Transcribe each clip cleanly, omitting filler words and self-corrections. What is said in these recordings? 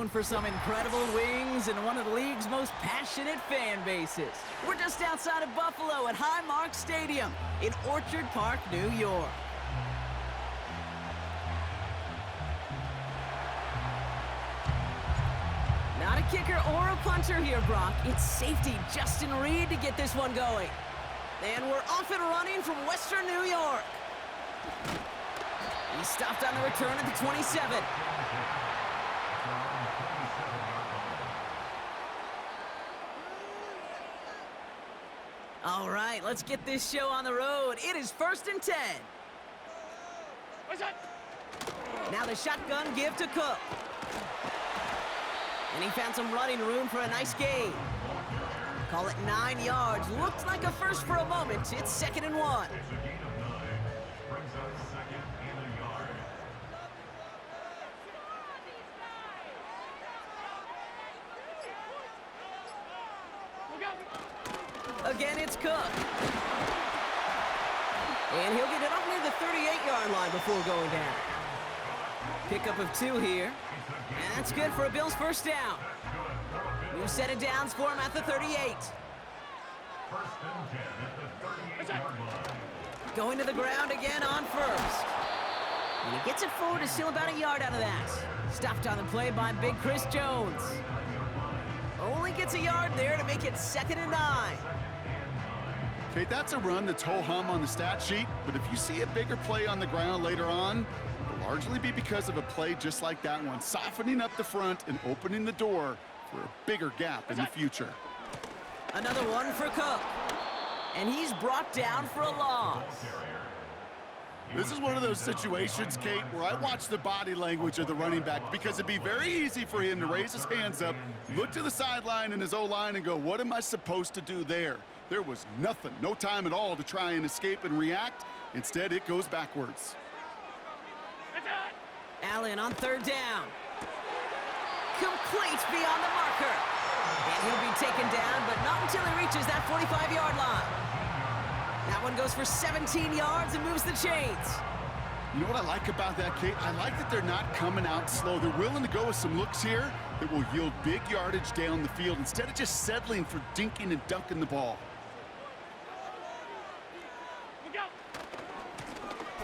known for some incredible wings and one of the league's most passionate fan bases. We're just outside of Buffalo at Highmark Stadium in Orchard Park, New York. Not a kicker or a punter here, Brock. It's safety Justin Reed to get this one going. And we're off and running from Western New York. He stopped on the return at the 27. All right, let's get this show on the road. It is 1st and 10. Now the shotgun give to Cook. And he found some running room for a nice gain. Call it 9 yards. Looked like a first for a moment. It's 2nd and 1. Again, it's Cook. And he'll get it up near the 38-yard line before going down. Pickup of 2 here. And that's good for a Bills first down. New set of downs for him at the 38. Going to the ground again on first. And he gets it forward to steal about a yard out of that. Stopped on the play by Big Chris Jones. Only gets a yard there to make it 2nd and 9. Okay, that's a run that's ho-hum on the stat sheet, but if you see a bigger play on the ground later on, it'll largely be because of a play just like that one, softening up the front and opening the door for a bigger gap in the future. Another one for Cook. And he's brought down for a loss. This is one of those situations, Kate, where I watch the body language of the running back because it'd be very easy for him to raise his hands up, look to the sideline and his O-line and go, what am I supposed to do there? There was nothing, no time at all to try and escape and react. Instead, it goes backwards. Allen on 3rd down. Complete beyond the marker. And he'll be taken down, but not until he reaches that 45-yard line. That one goes for 17 yards and moves the chains. You know what I like about that, Kate? I like that they're not coming out slow. They're willing to go with some looks here that will yield big yardage down the field instead of just settling for dinking and dunking the ball.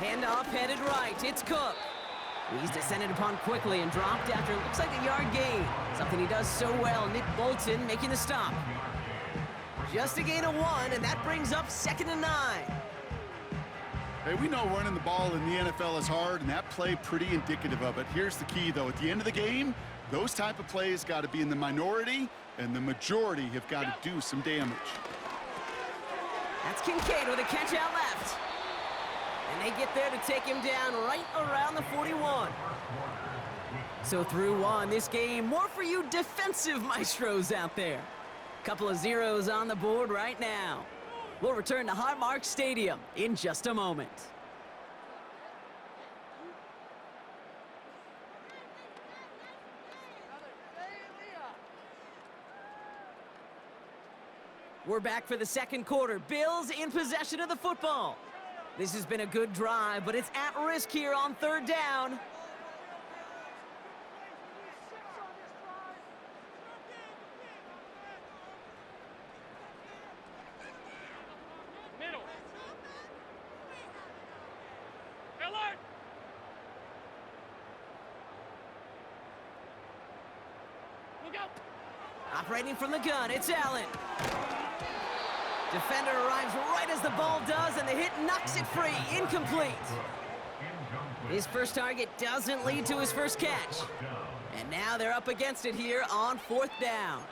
Handoff headed right. It's Cook. He's descended upon quickly and dropped after it looks like a yard gain. Something he does so well. Nick Bolton making the stop. Just a gain of 1, and that brings up 2nd and 9. Hey, we know running the ball in the NFL is hard, and that play pretty indicative of it. Here's the key, though. At the end of the game, those type of plays got to be in the minority, and the majority have got to do some damage. That's Kincaid with a catch out left. And they get there to take him down right around the 41. So through 1, this game, more for you defensive maestros out there. Couple of zeros on the board right now. We'll return to Highmark Stadium in just a moment. We're back for the 2nd quarter. Bills in possession of the football. This has been a good drive, but it's at risk here on 3rd down. Operating from the gun, it's Allen. Defender arrives right as the ball does, and the hit knocks it free. Incomplete. His first target doesn't lead to his first catch. And now they're up against it here on 4th down.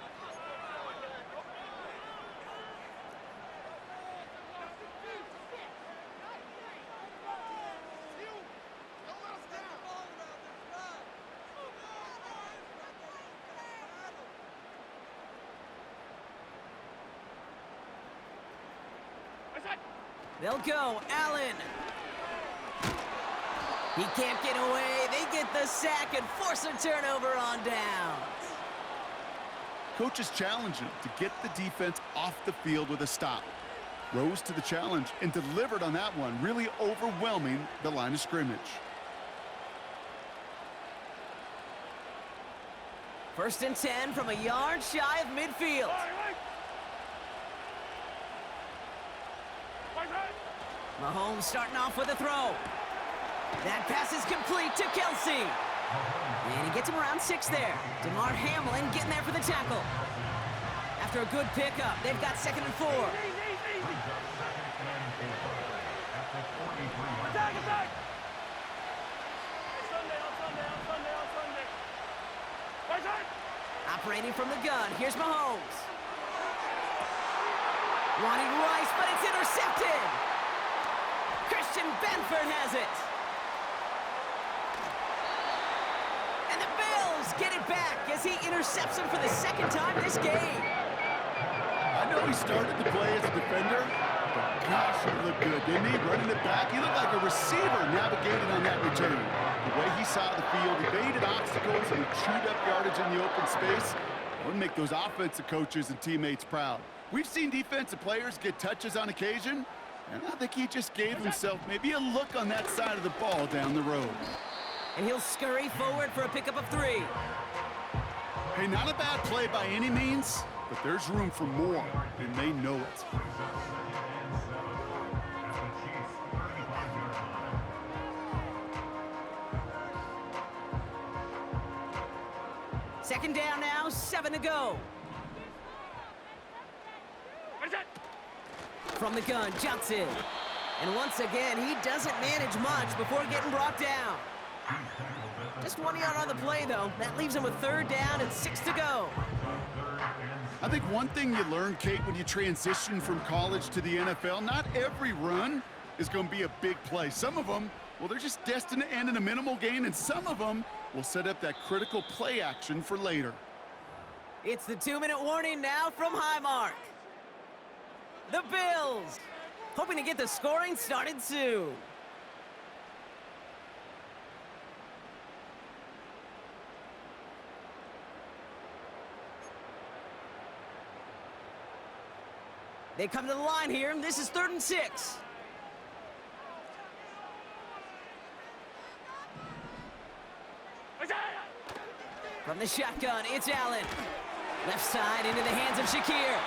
They'll go. Allen. He can't get away. They get the sack and force a turnover on downs. Coach is challenging to get the defense off the field with a stop. Rose to the challenge and delivered on that one, really overwhelming the line of scrimmage. First and 10 from a yard shy of midfield. Mahomes starting off with a throw. That pass is complete to Kelsey. And he gets him around 6 there. DeMar Hamlin getting there for the tackle. After a good pickup, they've got 2nd and 4. Operating from the gun, here's Mahomes. Wanting Rice, but it's intercepted. Christian Benford has it. And the Bills get it back as he intercepts him for the 2nd time this game. I know he started the play as a defender, but gosh, he looked good, didn't he? Running it back, he looked like a receiver navigating on that return. The way he saw the field, evaded obstacles, and he chewed up yardage in the open space. That would make those offensive coaches and teammates proud. We've seen defensive players get touches on occasion, and I think he just gave himself maybe a look on that side of the ball down the road. And he'll scurry forward for a pickup of 3. Hey, not a bad play by any means, but there's room for more, and they know it. Second down now, 7 to go. From the gun, Johnson. And once again, he doesn't manage much before getting brought down. Just 1 yard on the play, though. That leaves him with 3rd down and 6 to go. I think one thing you learn, Kate, when you transition from college to the NFL, not every run is going to be a big play. Some of them, well, they're just destined to end in a minimal gain, and some of them will set up that critical play action for later. It's the 2-minute warning now from Highmark. The Bills, hoping to get the scoring started soon. They come to the line here, and this is 3rd and 6. From the shotgun, it's Allen. Left side into the hands of Shakir.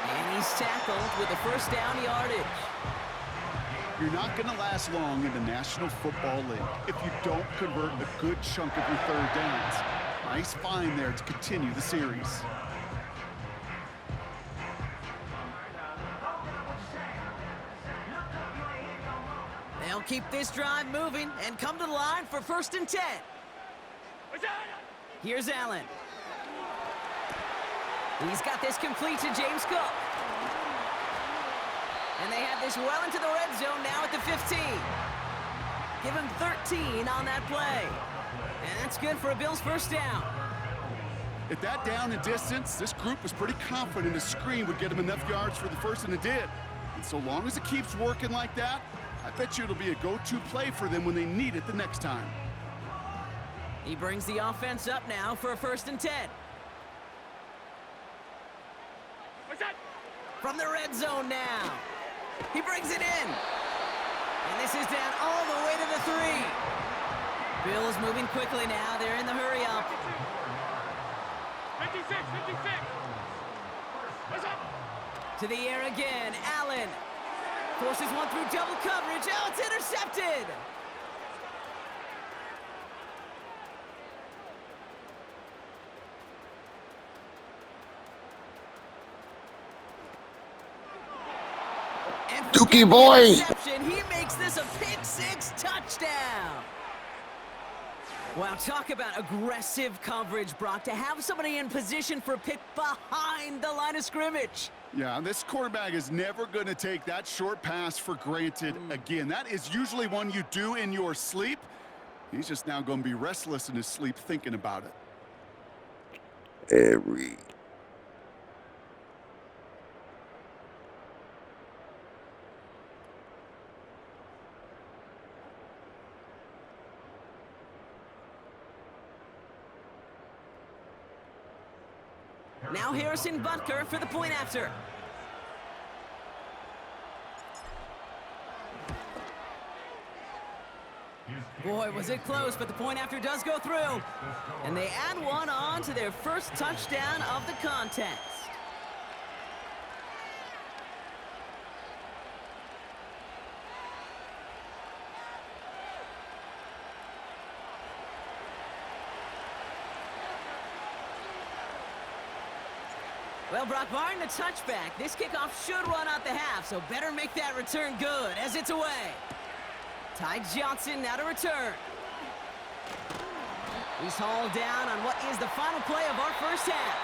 And he's tackled with the 1st down yardage. You're not going to last long in the National Football League if you don't convert a good chunk of your 3rd downs. Nice find there to continue the series. They'll keep this drive moving and come to the line for 1st and 10. Here's Allen. He's got this complete to James Cook. And they have this well into the red zone now at the 15. Give him 13 on that play. And that's good for a Bills 1st down. At that down and distance, this group was pretty confident a screen would get him enough yards for the 1st, and it did. And so long as it keeps working like that, I bet you it'll be a go-to play for them when they need it the next time. He brings the offense up now for a 1st and 10. From the red zone now. He brings it in. And this is down all the way to the 3. Bills moving quickly now. They're in the hurry up. 56. To the air again. Allen forces one through double coverage. Oh, it's intercepted. Dookie boy! He makes this a pick-6 touchdown. Wow, talk about aggressive coverage, Brock, to have somebody in position for a pick behind the line of scrimmage. Yeah, this quarterback is never going to take that short pass for granted again. That is usually one you do in your sleep. He's just now going to be restless in his sleep thinking about it. Now Harrison Butker for the point after. Boy, was it close, but the point after does go through. And they add one on to to their first touchdown of the contest. Well, Brock, barring the touchback, this kickoff should run out the half, so better make that return good as it's away. Ty Johnson now to return. He's hauled down on what is the final play of our first half.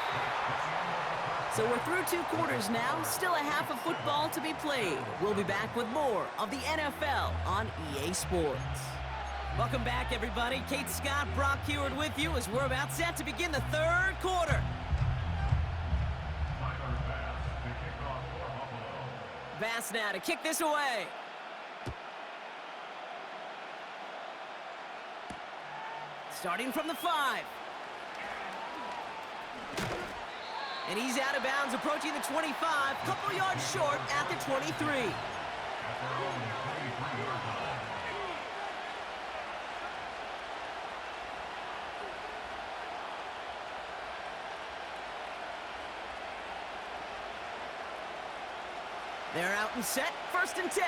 So we're through 2 quarters now, still a half of football to be played. We'll be back with more of the NFL on EA Sports. Welcome back, everybody. Kate Scott, Brock Heward with you as we're about set to begin the 3rd quarter. Bass now to kick this away. Starting from the 5. And he's out of bounds, approaching the 25, couple yards short at the 23. They're out and set, 1st and 10.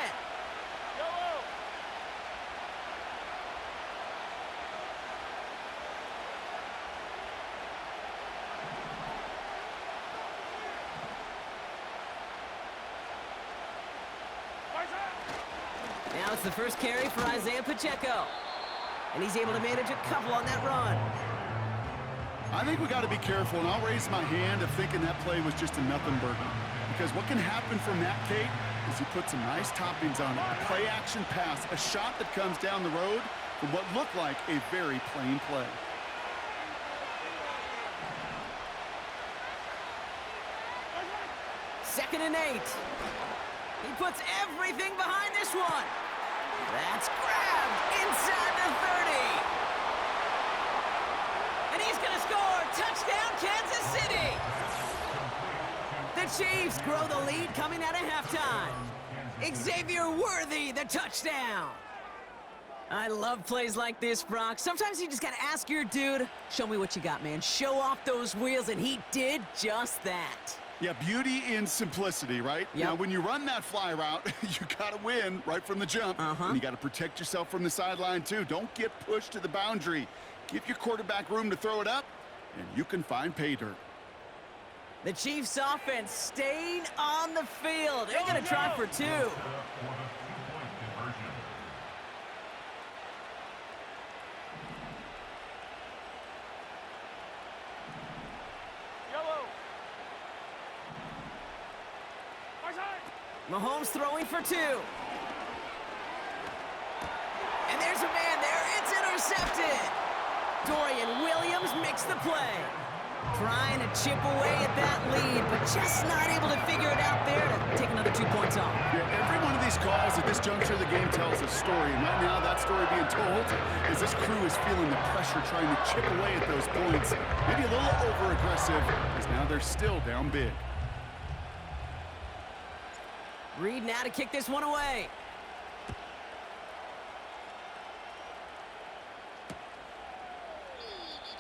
Now it's the first carry for Isaiah Pacheco. And he's able to manage a couple on that run. I think we got to be careful, and I'll raise my hand of thinking that play was just a nothing burger. Because what can happen from that, Kate, is he put some nice toppings on it. A play-action pass, a shot that comes down the road from what looked like a very plain play. Second and 8. He puts everything behind this one. That's grabbed inside the 30. And he's going to score. Touchdown, Kansas City. The Chiefs grow the lead coming out of halftime. Xavier Worthy, the touchdown. I love plays like this, Brock. Sometimes you just got to ask your dude, show me what you got, man. Show off those wheels, and he did just that. Yeah, beauty in simplicity, right? Yep. Now, when you run that fly route, you got to win right from the jump. And you got to protect yourself from the sideline, too. Don't get pushed to the boundary. Give your quarterback room to throw it up, and you can find pay dirt. The Chiefs offense staying on the field. They're going to try for 2. Mahomes throwing for 2. And there's a man there. It's intercepted. Dorian Williams makes the play. Trying to chip away at that lead, but just not able to figure it out there to take another 2 points off. Yeah, every one of these calls at this juncture of the game tells a story. And right now, that story being told is this crew is feeling the pressure trying to chip away at those points. Maybe a little over-aggressive, because now they're still down big. Reed now to kick this one away.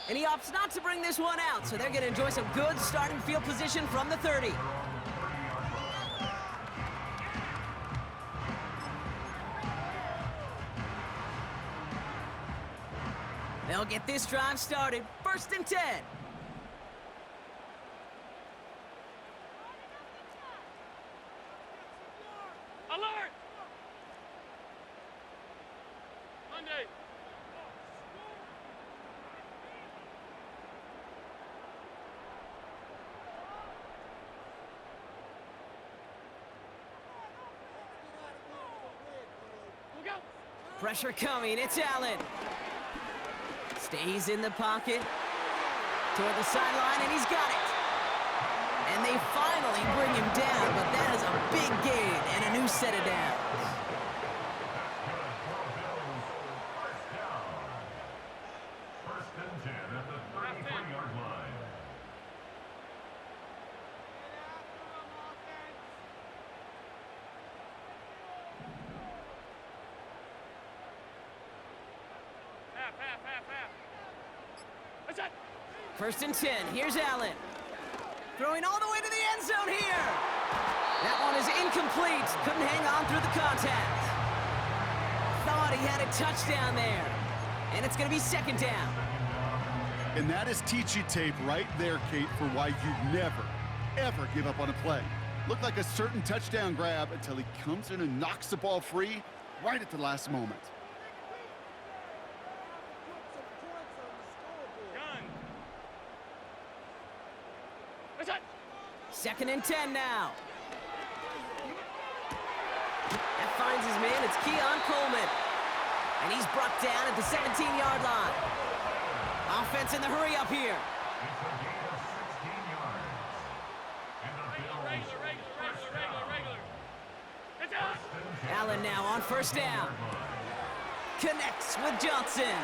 And he opts not to bring this one out, so they're going to enjoy some good starting field position from the 30. They'll get this drive started. 1st and 10. Alert! Monday. Look out! Pressure coming. It's Allen. Stays in the pocket. Toward the sideline, and he's got it. And they finally bring him down, but that is a big gain and a new set of downs. First and 10 at the 33-yard line. Half. That's it. First and 10. Here's Allen. Throwing all the way to the end zone here. That one is incomplete. Couldn't hang on through the contact. Thought he had a touchdown there. And it's going to be second down. And that is teachy tape right there, Kate, for why you never, ever give up on a play. Looked like a certain touchdown grab until he comes in and knocks the ball free right at the last moment. Gun. That's it. Second and 10 now. That finds his man. It's Keon Coleman. And he's brought down at the 17-yard line. Offense in the hurry up here. It's a gain of 16 yards. And the Bills Regular. It's out. Allen now on first down. Connects with Johnson.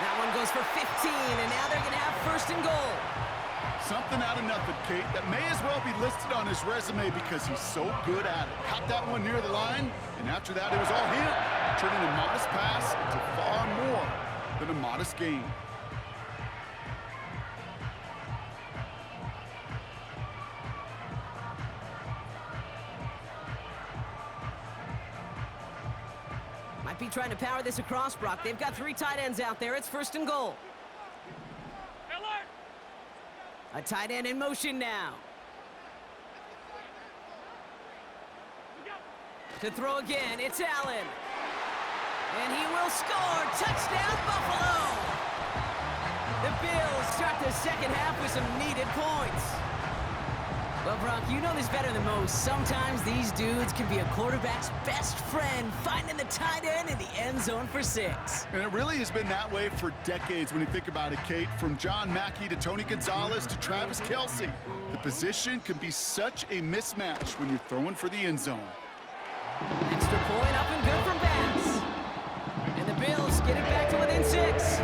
That one goes for 15, and now they're going to have first and goal. Something out of nothing, Kate, that may as well be listed on his resume because he's so good at it. Caught that one near the line, and after that, it was all him, turning a modest pass into far more than a modest gain. Might be trying to power this across, Brock. They've got 3 tight ends out there. It's first and goal. Alert. A tight end in motion now. To throw again, it's Allen. And he will score. Touchdown, Buffalo! The Bills start the second half with some needed points. Well, Brock, you know this better than most. Sometimes these dudes can be a quarterback's best friend, finding the tight end in the end zone for 6. And it really has been that way for decades when you think about it, Kate. From John Mackey to Tony Gonzalez to Travis Kelce. The position can be such a mismatch when you're throwing for the end zone. Extra point up and good from Bass. And the Bills get it back to within 6.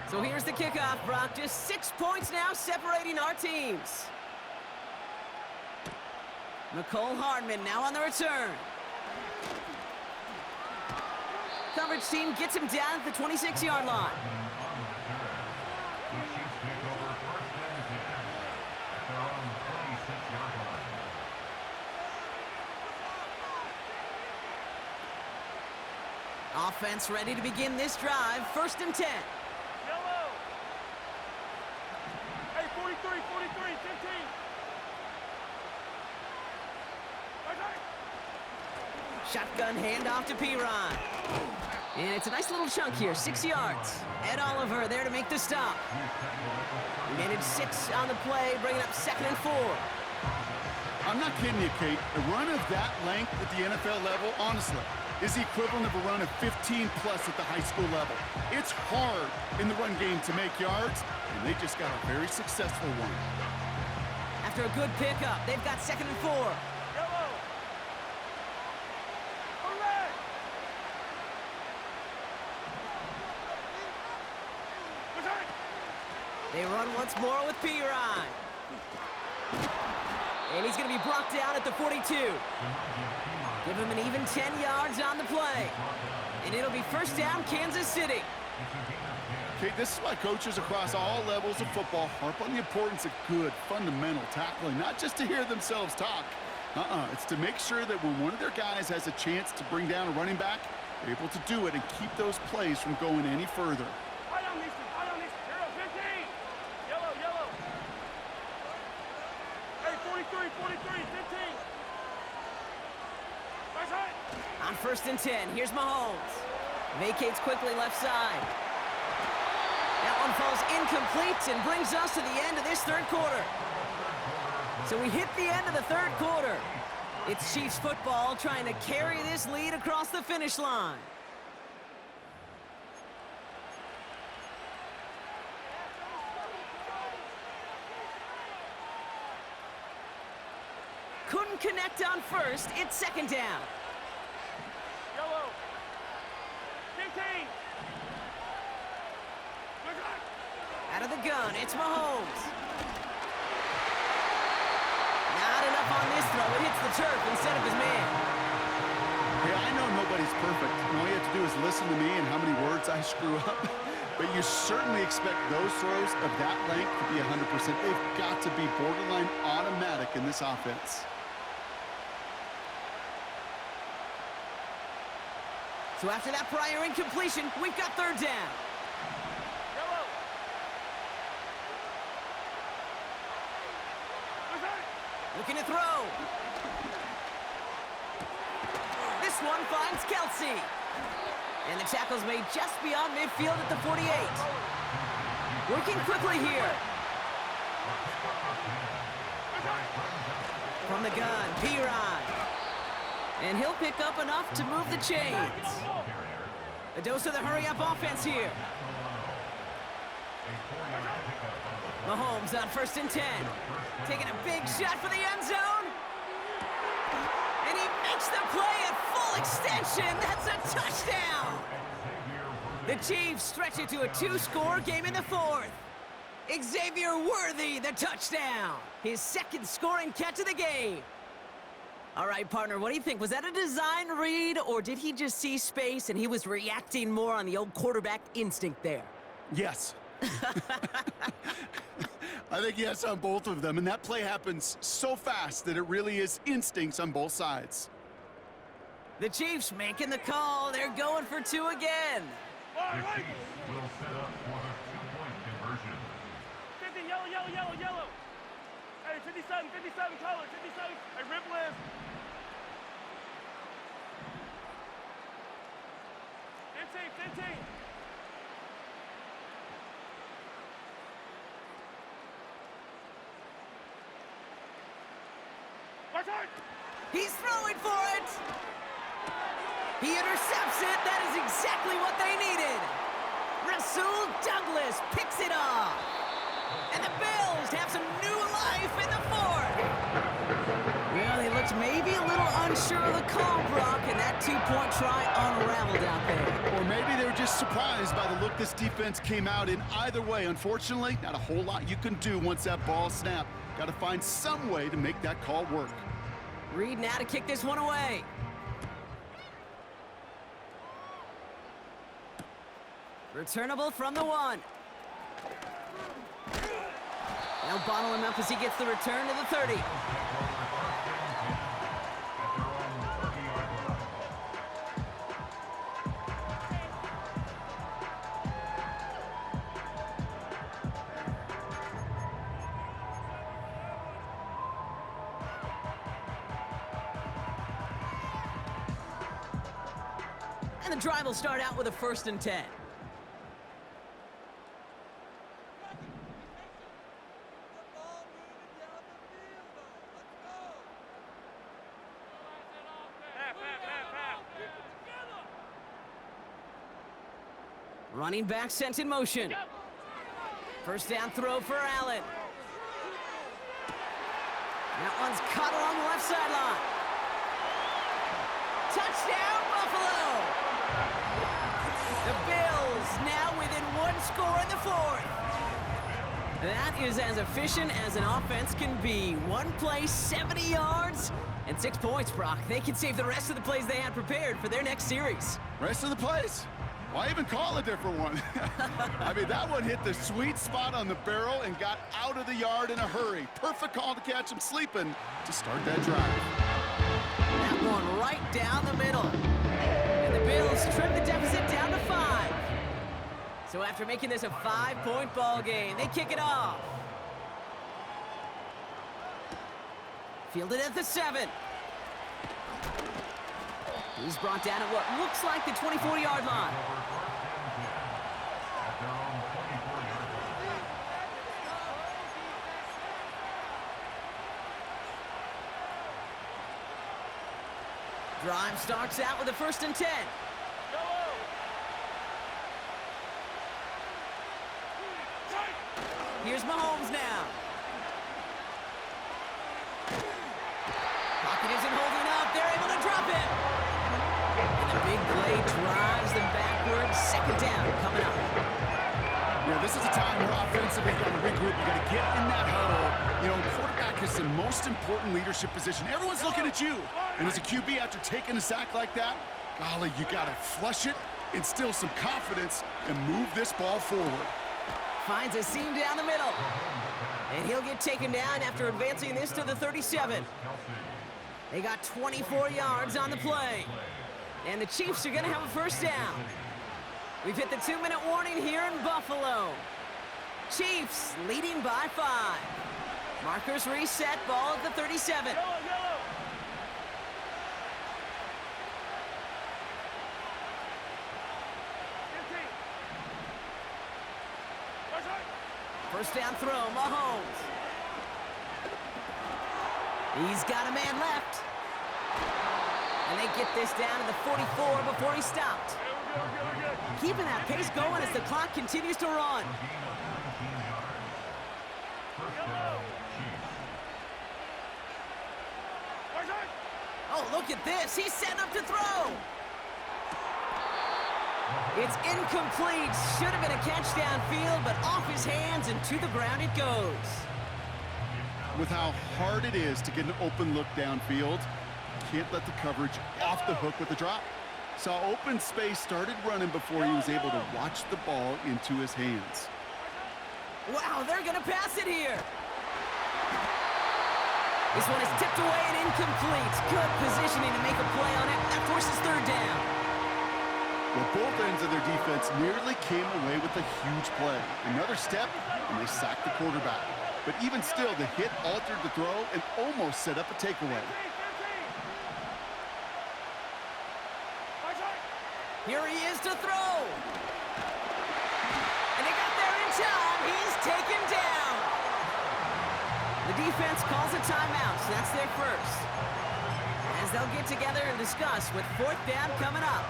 So here's the kickoff, Brock. Just 6 points now separating our teams. Nicole Hardman now on the return. Coverage team gets him down at the 26-yard line. Offense ready to begin this drive. First and 10. Yellow. Hey, 43, 15. Shotgun handoff to Piron. And it's a nice little chunk here, 6 yards. Ed Oliver there to make the stop. He made it 6 on the play, bringing up second and 4. I'm not kidding you, Kate. A run of that length at the NFL level, honestly, is the equivalent of a run of 15-plus at the high school level. It's hard in the run game to make yards, and they just got a very successful one. After a good pickup, they've got second and 4. Yellow. Hooray. They run once more with Piron. And he's going to be brought down at the 42. Give him an even 10 yards on the play. And it'll be first down, Kansas City. Kate, this is why coaches across all levels of football harp on the importance of good, fundamental tackling, not just to hear themselves talk. It's to make sure that when one of their guys has a chance to bring down a running back, they're able to do it and keep those plays from going any further. I don't need to. 15. Yellow. Hey, 43, 15. That's right. On first and 10, here's Mahomes. Vacates quickly left side. That one falls incomplete and brings us to the end of this third quarter. So we hit the end of the third quarter. It's Chiefs football trying to carry this lead across the finish line. Couldn't connect on first. It's second down. Yellow. 15. Out of the gun, it's Mahomes. Not enough off on this throw. It hits the turf instead of his man. Hey, I know nobody's perfect. And all you have to do is listen to me and how many words I screw up. But you certainly expect those throws of that length to be 100%. They've got to be borderline automatic in this offense. So after that prior incompletion, we've got third down. Yellow. Looking to throw. This one finds Kelsey. And the tackle's made just beyond midfield at the 48. Working quickly here. From the gun, Piron. And he'll pick up enough to move the chains. A dose of the hurry-up offense here. Mahomes on 1st and 10. Taking a big shot for the end zone. And he makes the play at full extension. That's a touchdown. The Chiefs stretch it to a 2-score game in the 4th. Xavier Worthy, the touchdown. His 2nd scoring catch of the game. All right, partner, what do you think? Was that a design read, or did he just see space and he was reacting more on the old quarterback instinct there? Yes. I think yes on both of them, and that play happens so fast that it really is instincts on both sides. The Chiefs making the call. They're going for 2 again. All The right. Chiefs will set up for the two-point conversion. 50, yellow, yellow, yellow, yellow. Hey, 57, 57 color, 57. Hey, rip list. 15, 15. Watch out. He's throwing for it. He intercepts it. That is exactly what they needed. Rasul Douglas picks it off. And the Bills have some new life in the 4th. Well, they looked maybe a little unsure of the call, Brock, and that 2-point try unraveled out there. Or maybe they were just surprised by the look this defense came out in. Either way, unfortunately, not a whole lot you can do once that ball snapped. Got to find some way to make that call work. Reed now to kick this one away. Returnable from the 1. They'll bottle him up as he gets the return to the 30. And the drive will start out with a 1st and 10. Running back sent in motion. 1st down throw for Allen. That one's caught along the left sideline. Touchdown, Buffalo! The Bills now within 1 score in the 4th. That is as efficient as an offense can be. 1 play, 70 yards, and 6 points, Brock. They can save the rest of the plays they had prepared for their next series. Rest of the plays? Why even call a different one? I mean, that one hit the sweet spot on the barrel and got out of the yard in a hurry. Perfect call to catch him sleeping to start that drive. That one right down the middle. And the Bills trim the deficit down to 5. So after making this a 5-point ball game, they kick it off. Fielded at the 7. He's brought down at what looks like the 24-yard line. Drive starts out with a 1st and 10. Here's Mahomes now. Pocket isn't holding up. They're able to drop it. And the big play drives them backwards. 2nd down coming up. Yeah, this is a time where offensively you got to regroup. You got to get in that huddle. You know, quarterback is the most important leadership position. Everyone's looking at you. And as a QB, after taking a sack like that, golly, you got to flush it, instill some confidence, and move this ball forward. Finds a seam down the middle. And he'll get taken down after advancing this to the 37. They got 24 yards on the play. And the Chiefs are going to have a first down. We've hit the 2-minute warning here in Buffalo. Chiefs leading by 5. Markers reset, ball at the 37. Yellow, yellow. First down throw, Mahomes. He's got a man left. And they get this down to the 44 before he stopped. Keeping that pace going as the clock continues to run. Oh, look at this. He's setting up to throw. It's incomplete. Should have been a catch downfield, but off his hands and to the ground it goes. With how hard it is to get an open look downfield, can't let the coverage off the hook with the drop. Saw open space, started running before he was able to watch the ball into his hands. Wow, they're going to pass it here. This one is tipped away and incomplete. Good positioning to make a play on it. That forces third down. Well, both ends of their defense nearly came away with a huge play. Another step, and they sacked the quarterback. But even still, the hit altered the throw and almost set up a takeaway. Here he is to throw. And they got there in time. He's taken down. The defense calls a timeout, so that's their first. As they'll get together and discuss with fourth down coming up.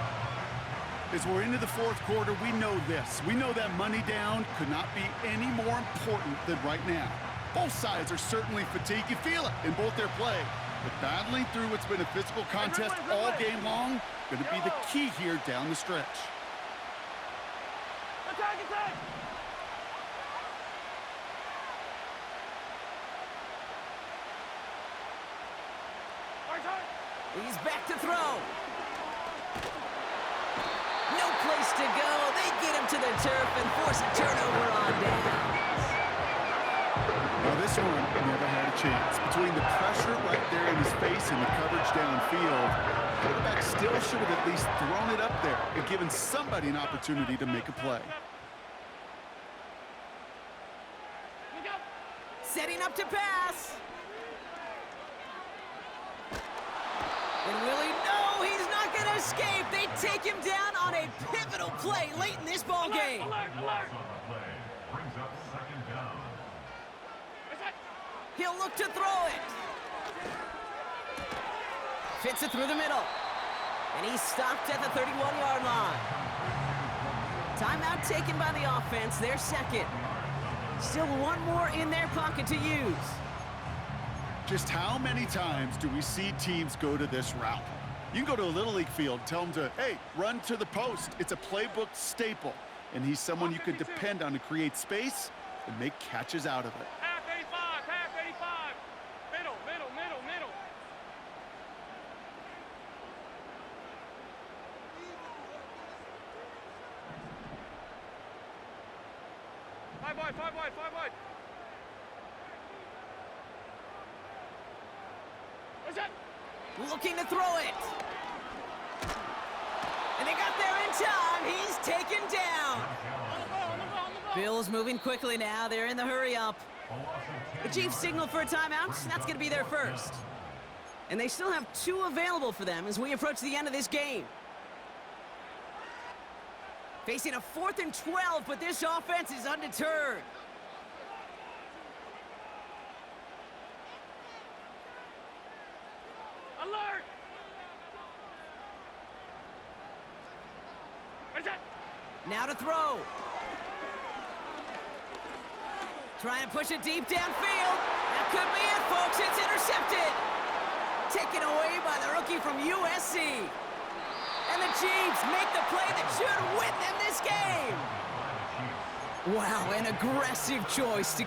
As we're into the fourth quarter, we know this. We know that money down could not be any more important than right now. Both sides are certainly fatigued. You feel it in both their play. But battling through what's been a physical contest all game long, going to be the key here down the stretch. Attack, attack! He's back to throw. No place to go. They get him to the turf and force a turnover on downs. Now this one never had a chance. Between the pressure right there in his face and the coverage downfield, the quarterback still should have at least thrown it up there and given somebody an opportunity to make a play. Setting up to pass. And Willie, no, he's not going to escape. They take him down on a pivotal play late in this ball game. Alert, alert! Brings up second down. He'll look to throw it. Fits it through the middle. And he's stopped at the 31-yard line. Timeout taken by the offense, their second. Still one more in their pocket to use. Just how many times do we see teams go to this route? You can go to a Little League field, tell them to, hey, run to the post. It's a playbook staple. And he's someone you can depend on to create space and make catches out of it. Half 85, middle, middle, middle, middle. Five wide. What's that? Looking to throw it. And they got there in time. He's taken down. On the ball. Bills moving quickly now. They're in the hurry up. The Chiefs signal for a timeout. That's going to be their first. And they still have 2 available for them as we approach the end of this game. Facing a 4th and 12, but this offense is undeterred. Alert! What's that? Now to throw. Trying to push it deep downfield. That could be it, folks. It's intercepted. Taken away by the rookie from USC. And the Chiefs make the play that should win them this game. Wow, an aggressive choice to...